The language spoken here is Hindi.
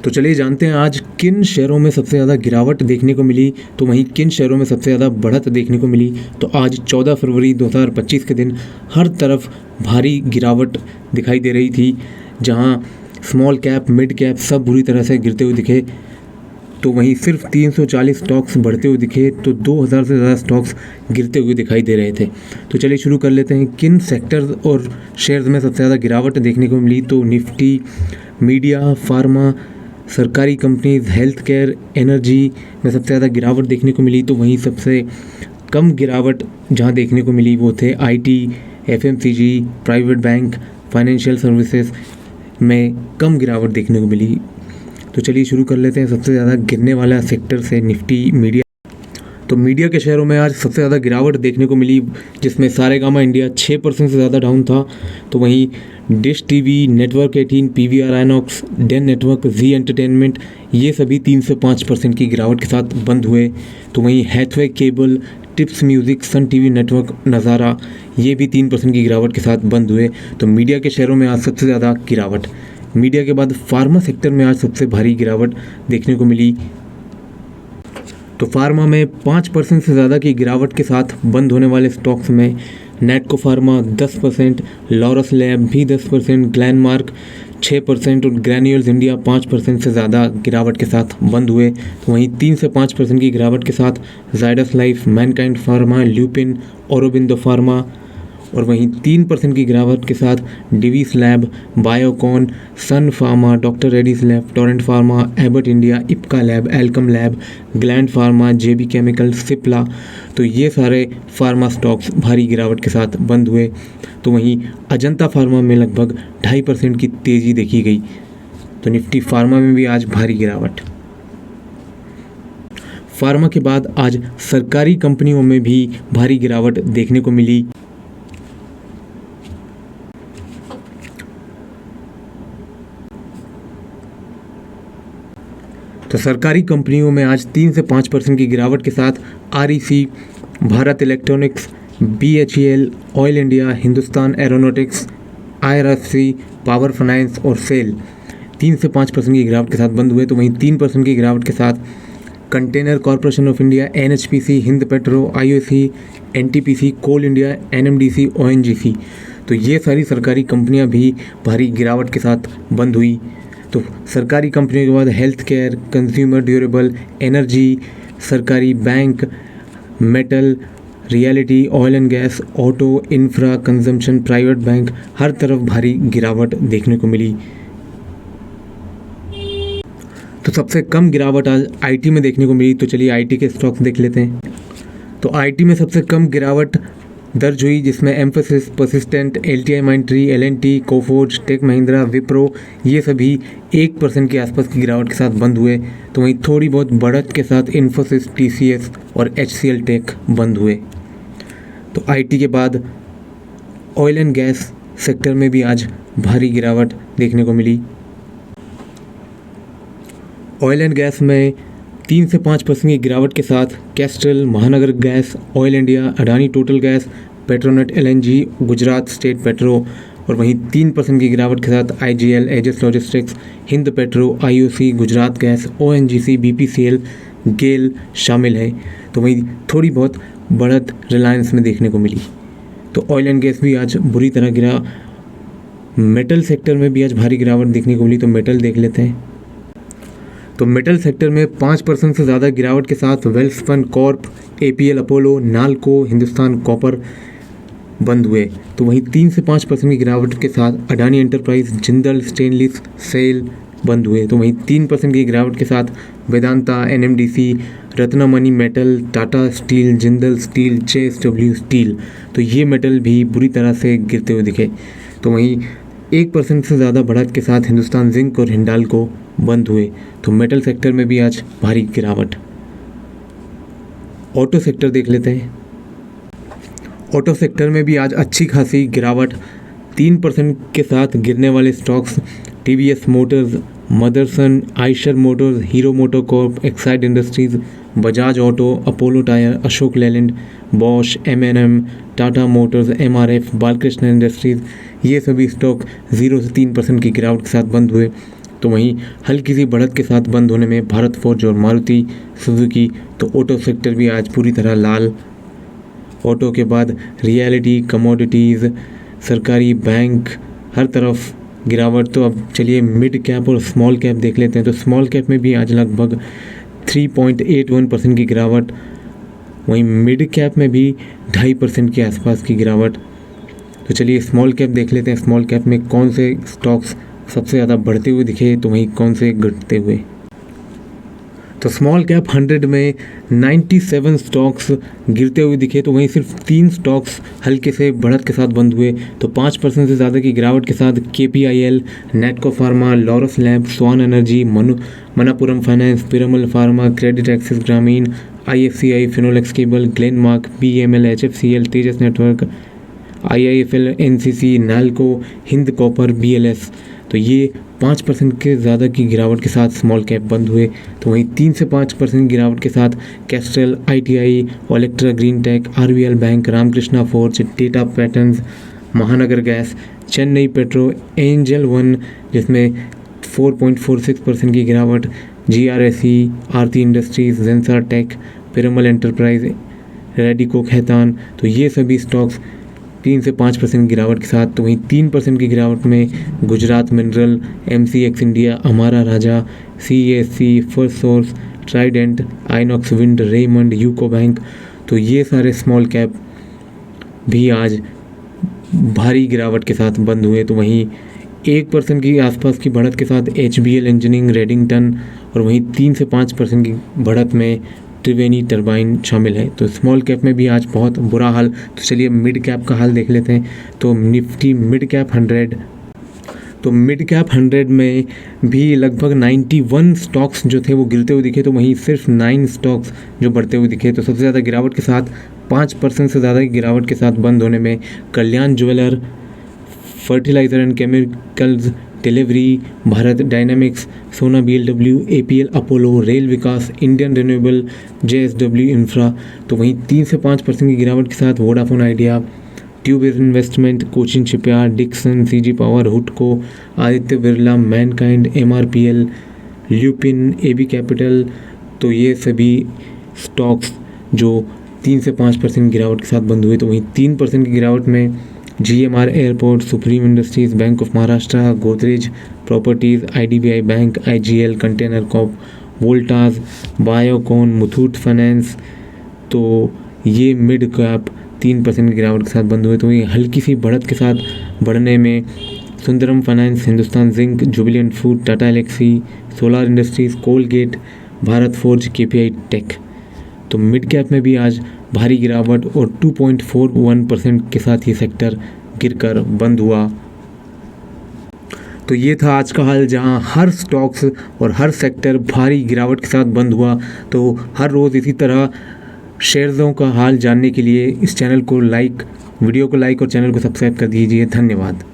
तो चलिए जानते हैं आज किन शेयरों में सबसे ज़्यादा गिरावट देखने को मिली, तो वहीं किन शेयरों में सबसे ज़्यादा बढ़त देखने को मिली। तो आज 14 फरवरी 2025 के दिन हर तरफ भारी गिरावट दिखाई दे रही थी, जहां स्मॉल कैप मिड कैप सब बुरी तरह से गिरते हुए दिखे। तो वहीं सिर्फ 340 स्टॉक्स बढ़ते हुए दिखे, तो 2000 से ज़्यादा स्टॉक्स गिरते हुए दिखाई दे रहे थे। तो चलिए शुरू कर लेते हैं किन सेक्टर्स और शेयर्स में सबसे ज़्यादा गिरावट देखने को मिली। तो निफ्टी, मीडिया, फार्मा, सरकारी कंपनीज, हेल्थ केयर, एनर्जी में सबसे ज़्यादा गिरावट देखने को मिली। तो वहीं सबसे कम गिरावट जहां देखने को मिली वो थे IT, FMCG, private bank, financial services में कम गिरावट देखने को मिली। तो चलिए शुरू कर लेते हैं सबसे ज़्यादा गिरने वाला सेक्टर से, निफ्टी मीडिया। तो मीडिया के शेयरों में आज सबसे ज़्यादा गिरावट देखने को मिली, जिसमें सारेगामा इंडिया 6% से ज़्यादा डाउन था। तो वहीं Dish TV, Network 18, PVR INOX, Den Network, Zee Entertainment ये सभी 3 से 5% की गिरावट के साथ बंद हुए। तो वहीं Hathaway cable, tips music, Sun TV network, नज़ारा ये भी 3% की गिरावट के साथ बंद हुए। तो मीडिया के शेयरों में आज सबसे ज़्यादा गिरावट। मीडिया के बाद फार्मा सेक्टर में आज सबसे भारी गिरावट देखने को मिली। तो फार्मा में 5% से ज़्यादा की गिरावट के साथ बंद होने वाले स्टॉक्स में नेटको फार्मा 10%, लॉरस लैब भी 10%, ग्लैनमार्क 6% और ग्रैन्यूल्स इंडिया 5% से ज़्यादा गिरावट के साथ बंद हुए। तो वहीं 3 से 5% की गिरावट के साथ Zydus Life, Mankind Pharma, Lupin, Aurobindo Pharma और वहीं 3% की गिरावट के साथ Divi's Lab, Biocon, Sun Pharma, doctor Reddy's Lab, Torrent Pharma, Abbott India, Ipca Lab, Alkem Lab, Gland Pharma, JB Chemical, Cipla. तो ये सारे फार्मा स्टॉक्स भारी गिरावट के साथ बंद हुए। तो वहीं अजंता फार्मा में लगभग 2.5% की तेज़ी देखी गई। तो निफ्टी फार्मा में भी आज भारी गिरावट। फार्मा के बाद आज सरकारी कंपनियों में भी भारी गिरावट देखने को मिली। तो सरकारी कंपनियों में आज 3 से 5% की गिरावट के साथ REC, Bharat electronics, BHEL, oil India, Hindustan aeronautics, IRFC, power finance और सेल 3 से 5% की गिरावट के साथ बंद हुए। तो वहीं 3% की गिरावट के साथ container corporation of India, NHPC, Hind petro, IOC, NTPC, coal India, NMDC, ONGC तो ये सारी सरकारी कंपनियां भी भारी गिरावट के साथ बंद हुई। तो सरकारी कंपनियों के बाद health care, consumer durable, energy, सरकारी bank, metal, reality, oil and gas, auto, infra, consumption, private bank हर तरफ भारी गिरावट देखने को मिली। तो सबसे कम गिरावट आज आईटी में देखने को मिली। तो चलिए आईटी के स्टॉक्स देख लेते हैं। तो आईटी में सबसे कम गिरावट दर्ज हुई, जिसमें Mphasis, persistent, LTI Mindtree, LNT, Coforge, tech Mahindra, Wipro ये सभी 1% के आसपास की गिरावट के साथ बंद हुए। तो वहीं थोड़ी बहुत बढ़त के साथ इन्फोसिस, टीसीएस और एचसीएल टेक बंद हुए। तो आईटी के बाद ऑयल एंड गैस सेक्टर में भी आज भारी गिरावट देखने को मिली। ऑयल एंड गैस में 3 से 5% की गिरावट के साथ Castrol, Mahanagar gas, Oil India, Adani Total Gas, Petronet LNG, Gujarat State Petro और वहीं 3% की गिरावट के साथ IGL, Aegis Logistics, Hind petro, IOC, Gujarat Gas, ONGC, BPCL, GAIL शामिल हैं। तो वहीं थोड़ी बहुत बढ़त रिलायंस में देखने को मिली। तो ऑयल एंड गैस भी आज बुरी तरह गिरा। मेटल सेक्टर में भी आज भारी गिरावट देखने को मिली। तो मेटल देख लेते हैं। तो मेटल सेक्टर में 5% से ज़्यादा गिरावट के साथ Welspun Corp, APL Apollo, NALCO, Hindustan copper बंद हुए। तो वहीं 3 से 5% की गिरावट के साथ Adani enterprise, Jindal stainless, SAIL बंद हुए। तो वहीं 3% की गिरावट के साथ Vedanta, NMDC, Ratnamani metal, Tata steel, Jindal steel, JSW steel तो ये मेटल भी बुरी तरह से गिरते हुए दिखे। तो वहीं 1% से ज़्यादा बढ़त के साथ हिंदुस्तान जिंक और हिंडाल्को बंद हुए। तो मेटल सेक्टर में भी आज भारी गिरावट। ऑटो सेक्टर देख लेते हैं। ऑटो सेक्टर में भी आज अच्छी खासी गिरावट। 3% के साथ गिरने वाले stocks TVS motors, Motherson, Eicher motors, hero MotoCorp, Exide industries, Bajaj auto, Apollo tyre, Ashok Leyland, Bosch, MNM, Tata motors, MRF, Balkrishna industries ये सभी स्टॉक 0 से 3% की गिरावट के साथ बंद हुए। तो वहीं हल्की सी बढ़त के साथ बंद होने में भारत फोर्ज और मारुति सुजुकी। तो ऑटो सेक्टर भी आज पूरी तरह लाल। ऑटो के बाद रियलिटी, कमोडिटीज़, सरकारी बैंक, हर तरफ गिरावट। तो अब चलिए मिड कैप और स्मॉल कैप देख लेते हैं। तो स्मॉल कैप में भी आज लगभग 3.81% की गिरावट, वहीं मिड कैप में भी 2.5% के आसपास की गिरावट। तो चलिए स्मॉल कैप देख लेते हैं। स्मॉल कैप में कौन से स्टॉक्स सबसे ज़्यादा बढ़ते हुए दिखे, तो वहीं कौन से घटते हुए। तो स्मॉल कैप 100 में 97 स्टॉक्स गिरते हुए दिखे, तो वहीं सिर्फ 3 स्टॉक्स हल्के से बढ़त के साथ बंद हुए। तो 5% से ज़्यादा की गिरावट के साथ KPIL, Natco Pharma, Laurus Lab, Swan Energy, Manappuram Finance, Piramal Pharma, Credit Access Grameen, IFCI, Finolex Cable, Glenmark, BML, HFCL, Tejas Network, IIFL, NCC, Nalco, Hind Copper, BLS। तो ये 5% के ज़्यादा की गिरावट के साथ स्मॉल कैप बंद हुए। तो वहीं 3 से 5% गिरावट के साथ Castrol, ITI, Olectra Green Tech, RVL Bank, Ramkrishna Forge, Data Patterns, Mahanagar Gas, Chennai Petro, Angel One जिसमें 4.46% की गिरावट, GRSE, Aarti Industries, Zensar Tech, Piramal Enterprise, Radico Khaitan. तो ये सभी स्टॉक्स 3 से 5% गिरावट के साथ। तो वहीं 3% की गिरावट में Gujarat mineral, MCX India, Amara Raja, CESC, first source, Trident, INOX wind, Raymond, UCO bank. तो ये सारे स्मॉल कैप भी आज भारी गिरावट के साथ बंद हुए। तो वहीं 1% की आसपास की बढ़त के साथ HBL इंजीनियरिंग, रेडिंगटन, और वहीं 3 से 5% की बढ़त में त्रिवेणी टरबाइन शामिल है। तो स्मॉल कैप में भी आज बहुत बुरा हाल। तो चलिए मिड कैप का हाल देख लेते हैं। तो निफ्टी मिड कैप 100, तो मिड कैप 100 में भी लगभग 91 स्टॉक्स जो थे वो गिरते हुए दिखे। तो वहीं सिर्फ 9 स्टॉक्स जो बढ़ते हुए दिखे। तो सबसे ज़्यादा गिरावट के साथ 5% से ज़्यादा की गिरावट के साथ बंद होने में Kalyan Jeweller, fertiliser and chemicals, Delivery, Bharat Dynamics, Sona BLW, APL Apollo, Rail Vikas, Indian Renewable, JSW infra. तो वहीं 3 से 5% की गिरावट के साथ Vodafone Idea, Tube Investment, Cochin Shipyard, Dixon, CG power, Hudco, Aditya Birla, Mankind, MRPL, Lupin, AB capital. तो ये सभी स्टॉक्स जो 3 से 5% गिरावट के साथ बंद हुए। तो वहीं 3% की गिरावट में GMR airport, supreme industries, bank of Maharashtra, Godrej properties, IDBI bank, IGL container Corp, Voltas, Biocon, Muthoot finance. तो ये मिड कैप 3% की गिरावट के साथ बंद हुए। तो ये हल्की सी बढ़त के साथ बढ़ने में Sundaram finance, Hindustan zinc, Jubilant food, Tata Elxsi, solar industries, Colgate, Bharat forge, KPI tech. तो मिड कैप में भी आज भारी गिरावट और 2.41% के साथ ये सेक्टर गिरकर बंद हुआ। तो ये था आज का हाल, जहां हर स्टॉक्स और हर सेक्टर भारी गिरावट के साथ बंद हुआ। तो हर रोज़ इसी तरह शेयर्सों का हाल जानने के लिए इस चैनल को लाइक, वीडियो को लाइक और चैनल को सब्सक्राइब कर दीजिए। धन्यवाद।